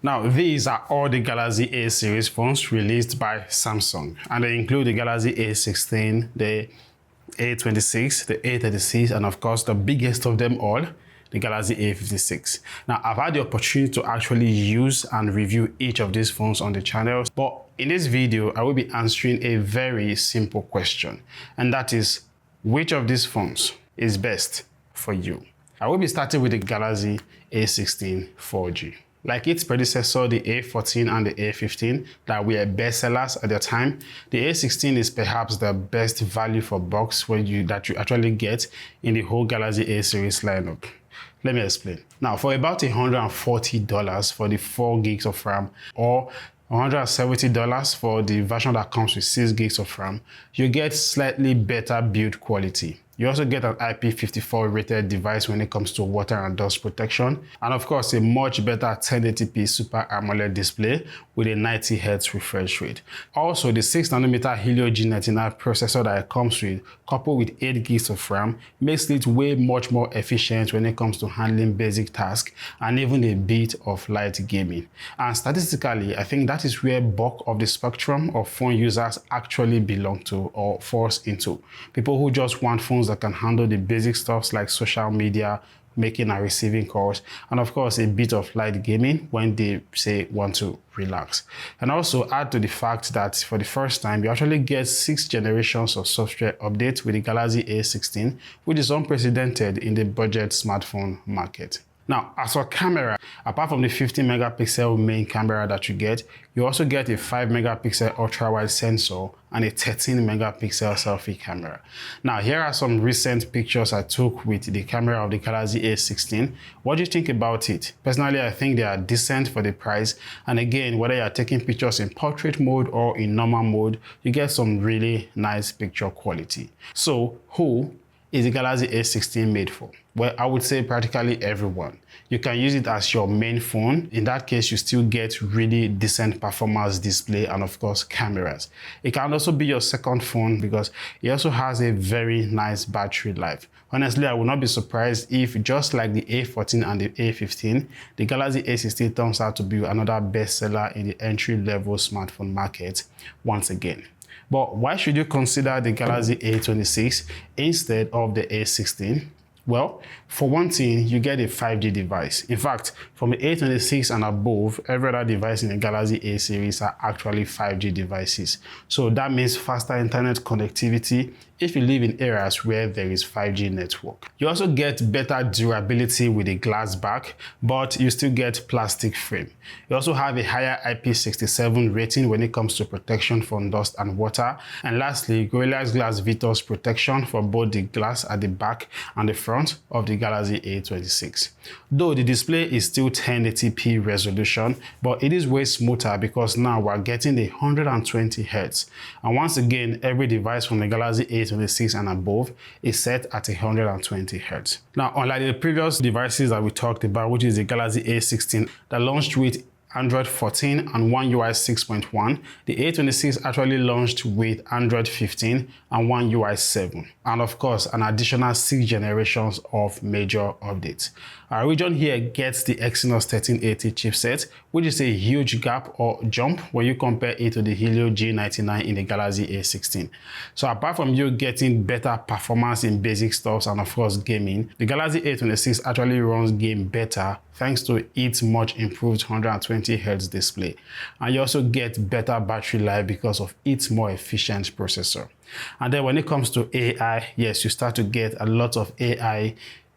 Now, these are all the Galaxy A series phones released by Samsung, and they include the Galaxy A16, the A26, the A36, and of course, the biggest of them all, the Galaxy A56. Now, I've had the opportunity to actually use and review each of these phones on the channel, but in this video, I will be answering a very simple question, and that is, which of these phones is best for you? I will be starting with the Galaxy A16 4G. Like its predecessor, the A14 and the A15 that were bestsellers at the time, the A16 is perhaps the best value for bucks that you actually get in the whole Galaxy A series lineup. Let me explain. Now, for about $140 for the 4 gigs of RAM or $170 for the version that comes with 6 gigs of RAM, you get slightly better build quality. You also get an IP54 rated device when it comes to water and dust protection, and of course a much better 1080p Super AMOLED display with a 90Hz refresh rate. Also, the 6nm Helio G99 processor that it comes with, coupled with 8 gigs of RAM, makes it way much more efficient when it comes to handling basic tasks and even a bit of light gaming. And statistically, I think that is where bulk of the spectrum of phone users actually belong to or falls into. People who just want phones that can handle the basic stuffs like social media, making and receiving calls, and of course a bit of light gaming when they say want to relax. And also add to the fact that for the first time you actually get 6 generations of software updates with the Galaxy A16, which is unprecedented in the budget smartphone market. Now, as for camera, apart from the 50-megapixel main camera that you get, you also get a 5-megapixel ultra-wide sensor and a 13-megapixel selfie camera. Now, here are some recent pictures I took with the camera of the Galaxy A16. What do you think about it? Personally, I think they are decent for the price. And again, whether you are taking pictures in portrait mode or in normal mode, you get some really nice picture quality. So, who is the Galaxy A16 made for? Well, I would say practically everyone. You can use it as your main phone. In that case, you still get really decent performance display and of course cameras. It can also be your second phone because it also has a very nice battery life. Honestly, I would not be surprised if, just like the A14 and the A15, the Galaxy A16 turns out to be another bestseller in the entry-level smartphone market once again. But why should you consider the Galaxy A26 instead of the A16? Well, for one thing, you get a 5G device. In fact, from the A26 and above, every other device in the Galaxy A series are actually 5G devices. So that means faster internet connectivity if you live in areas where there is 5G network. You also get better durability with a glass back, but you still get plastic frame. You also have a higher IP67 rating when it comes to protection from dust and water. And lastly, Gorilla Glass Victor's protection for both the glass at the back and the front of the Galaxy A26. Though the display is still 1080p resolution, but it is way smoother because now we're getting the 120Hz. And once again, every device from the Galaxy A26 and above is set at 120Hz. Now, unlike the previous devices that we talked about, which is the Galaxy A16 that launched with Android 14 and One UI 6.1, the A26 actually launched with Android 15 and One UI 7, and of course an additional 6 generations of major updates. Our region here gets the Exynos 1380 chipset, which is a huge gap or jump when you compare it to the Helio G99 in the Galaxy A16. So apart from you getting better performance in basic stuff and of course gaming, the Galaxy A26 actually runs game better thanks to its much improved 120Hz display. And you also get better battery life because of its more efficient processor. And then when it comes to AI, yes, you start to get a lot of AI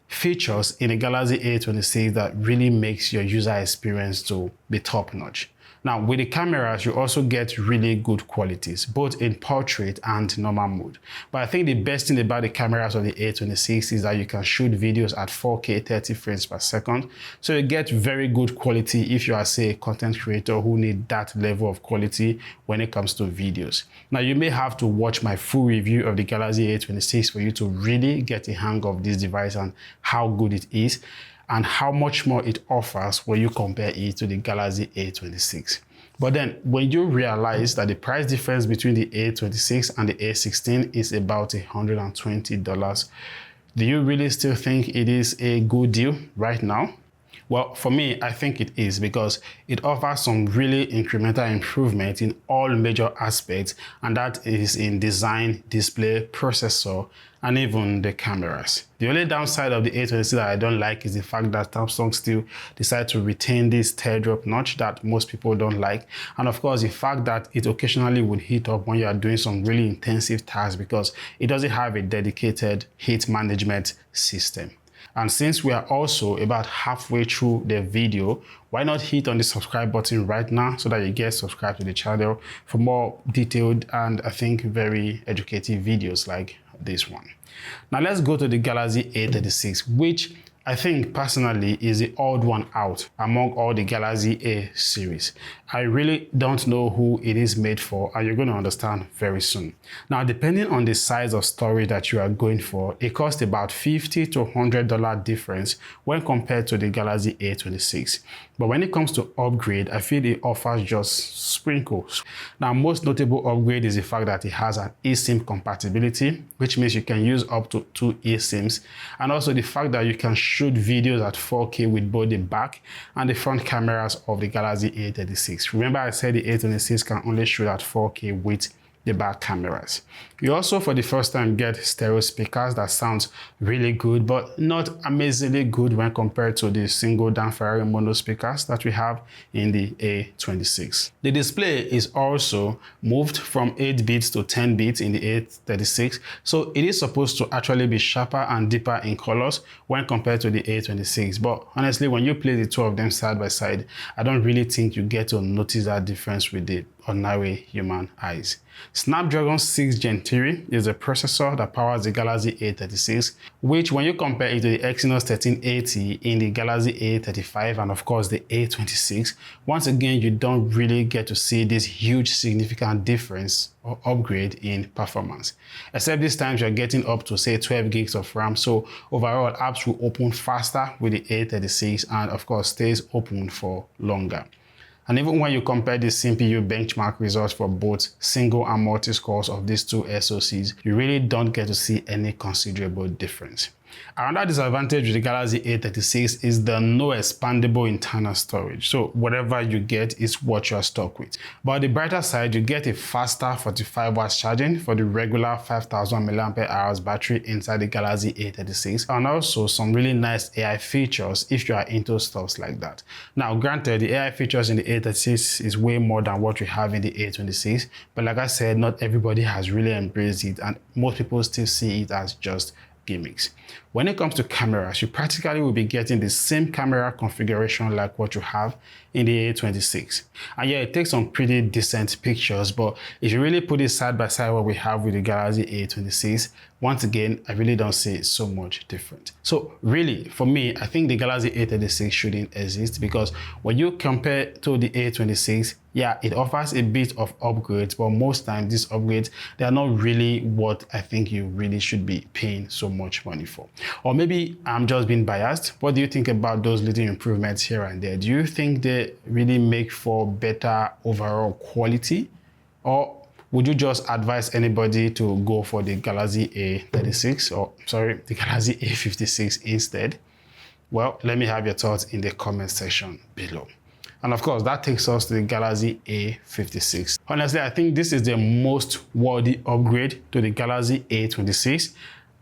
features in the Galaxy A26 that really makes your user experience to be top notch. Now, with the cameras, you also get really good qualities, both in portrait and normal mode. But I think the best thing about the cameras of the A26 is that you can shoot videos at 4K 30 frames per second. So you get very good quality if you are, say, a content creator who need that level of quality when it comes to videos. Now, you may have to watch my full review of the Galaxy A26 for you to really get a hang of this device and how good it is, and how much more it offers when you compare it to the Galaxy A26. But then when you realize that the price difference between the A26 and the A16 is about $120, do you really still think it is a good deal right now? Well, for me, I think it is because it offers some really incremental improvement in all major aspects, and that is in design, display, processor, and even the cameras. The only downside of the A26 that I don't like is the fact that Samsung still decide to retain this teardrop notch that most people don't like. And of course, the fact that it occasionally would heat up when you are doing some really intensive tasks because it doesn't have a dedicated heat management system. And since we are also about halfway through the video, why not hit on the subscribe button right now so that you get subscribed to the channel for more detailed and I think very educative videos like this one. Now let's go to the Galaxy A36, which I think personally is the odd one out among all the Galaxy A series. I really don't know who it is made for, and you're going to understand very soon. Now, depending on the size of storage that you are going for, it costs about $50 to $100 difference when compared to the Galaxy A26. But when it comes to upgrade, I feel it offers just sprinkles. Now, most notable upgrade is the fact that it has an eSIM compatibility, which means you can use up to 2 eSIMs, and also the fact that you can shoot videos at 4K with both the back and the front cameras of the Galaxy A36. Remember I said the A26 can only shoot at 4K with the back cameras. You also for the first time get stereo speakers that sounds really good, but not amazingly good when compared to the single Dan Ferrari mono speakers that we have in the A26. The display is also moved from 8 bits to 10 bits in the A36, so it is supposed to actually be sharper and deeper in colors when compared to the A26. But honestly, when you play the two of them side by side, I don't really think you get to notice that difference with the ordinary human eyes. Snapdragon 6 Gen 3 is a processor that powers the Galaxy A36, which when you compare it to the Exynos 1380 in the Galaxy A35 and of course the A26, once again you don't really get to see this huge significant difference or upgrade in performance. Except this time you're getting up to say 12 gigs of RAM, so overall apps will open faster with the A36 and of course stays open for longer. And even when you compare the CPU benchmark results for both single and multi-cores of these two SoCs, you really don't get to see any considerable difference. Another disadvantage with the Galaxy A36 is the no expandable internal storage. So whatever you get is what you're stuck with. But on the brighter side, you get a faster 45 watts charging for the regular 5000 mAh battery inside the Galaxy A36, and also some really nice AI features if you are into stuff like that. Now, granted, the AI features in the A36 is way more than what we have in the A26, but like I said, not everybody has really embraced it, and most people still see it as just gimmicks. When it comes to cameras, you practically will be getting the same camera configuration like what you have in the A26. And yeah, it takes some pretty decent pictures, but if you really put it side by side what we have with the Galaxy A26, once again, I really don't see it so much different. So really, for me, I think the Galaxy A36 shouldn't exist because when you compare to the A26, yeah, it offers a bit of upgrades, but most times these upgrades, they are not really what I think you really should be paying so much money for. Or maybe I'm just being biased. What do you think about those little improvements here and there? Do you think they really make for better overall quality? Or would you just advise anybody to go for the Galaxy A36 or sorry, the Galaxy A56 instead? Well, let me have your thoughts in the comment section below. And of course, that takes us to the Galaxy A56. Honestly, I think this is the most worthy upgrade to the Galaxy A26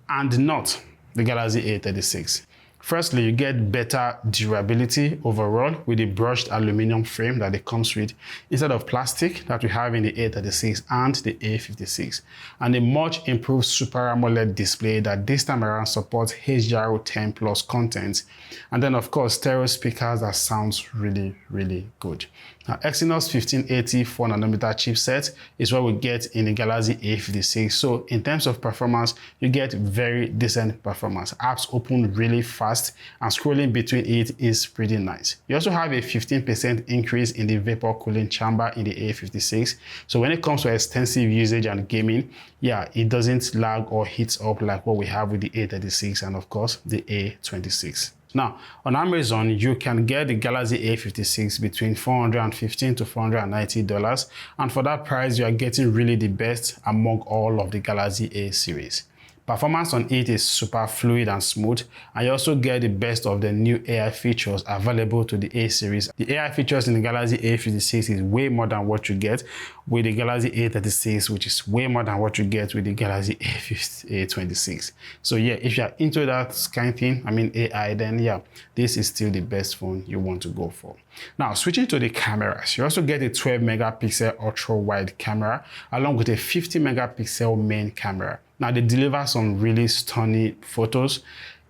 and not the Galaxy A36. Firstly, you get better durability overall with the brushed aluminum frame that it comes with instead of plastic that we have in the A36 and the A56. And a much improved Super AMOLED display that this time around supports HDR10 plus content. And then of course, stereo speakers that sounds really, really good. Now, Exynos 1580 4nm chipset is what we get in the Galaxy A56. So in terms of performance, you get very decent performance. Apps open really fast and scrolling between it is pretty nice. You also have a 15% increase in the vapor cooling chamber in the A56. So when it comes to extensive usage and gaming, yeah, it doesn't lag or heat up like what we have with the A36 and of course the A26. Now, on Amazon, you can get the Galaxy A56 between $415 to $490, and for that price, you are getting really the best among all of the Galaxy A series. Performance on it is super fluid and smooth, and you also get the best of the new AI features available to the A series. The AI features in the Galaxy A56 is way more than what you get with the Galaxy A36, which is way more than what you get with the Galaxy A26. So yeah, if you're into that kind of thing, I mean AI, then yeah, this is still the best phone you want to go for. Now, switching to the cameras, you also get a 12 megapixel ultra wide camera along with a 50 megapixel main camera. Now, they deliver some really stunning photos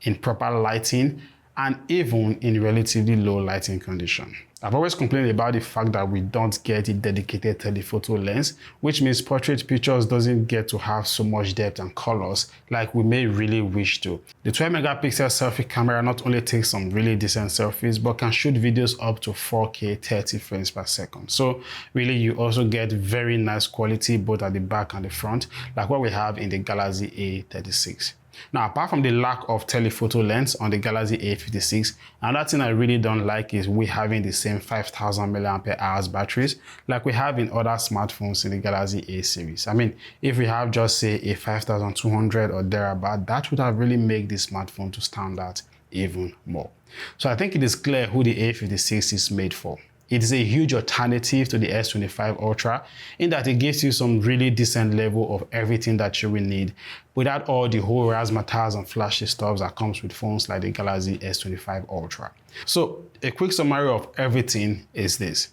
in proper lighting and even in relatively low lighting condition. I've always complained about the fact that we don't get a dedicated telephoto lens, which means portrait pictures doesn't get to have so much depth and colors like we may really wish to. The 12 megapixel selfie camera not only takes some really decent selfies, but can shoot videos up to 4K 30 frames per second. So really, you also get very nice quality both at the back and the front, like what we have in the Galaxy A36. Now, apart from the lack of telephoto lens on the Galaxy A56, another thing I really don't like is we having the same 5000 mAh batteries like we have in other smartphones in the Galaxy A series. I mean, if we have just say a 5200 or thereabout, that would have really made this smartphone to stand out even more. So I think it is clear who the A56 is made for. It is a huge alternative to the S25 Ultra in that it gives you some really decent level of everything that you will need without all the whole razzmatazz and flashy stuff that comes with phones like the Galaxy S25 Ultra. So a quick summary of everything is this.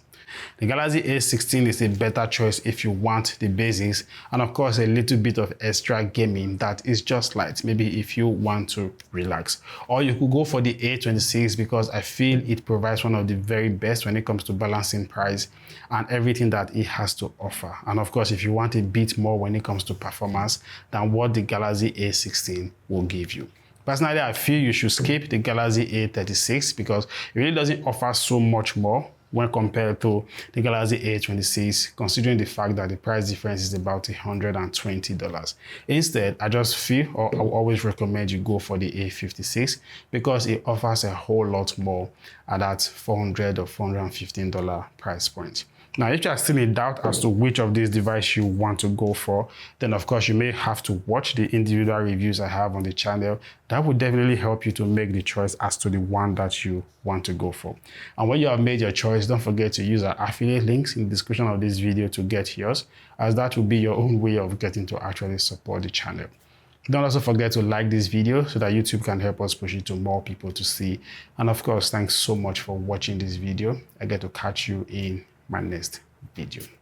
The Galaxy A16 is a better choice if you want the basics and of course a little bit of extra gaming that is just light, maybe if you want to relax. Or you could go for the A26 because I feel it provides one of the very best when it comes to balancing price and everything that it has to offer. And of course, if you want a bit more when it comes to performance than what the Galaxy A16 will give you. Personally, I feel you should skip the Galaxy A36 because it really doesn't offer so much more when compared to the Galaxy A26, considering the fact that the price difference is about $120. Instead, I just feel, or I will always recommend you go for the A56 because it offers a whole lot more at that $400 or $415 price point. Now, if you are still in doubt as to which of these devices you want to go for, then of course you may have to watch the individual reviews I have on the channel. That would definitely help you to make the choice as to the one that you want to go for. And when you have made your choice, don't forget to use our affiliate links in the description of this video to get yours, as that will be your own way of getting to actually support the channel. Don't also forget to like this video so that YouTube can help us push it to more people to see. And of course, thanks so much for watching this video. I get to catch you in my next video.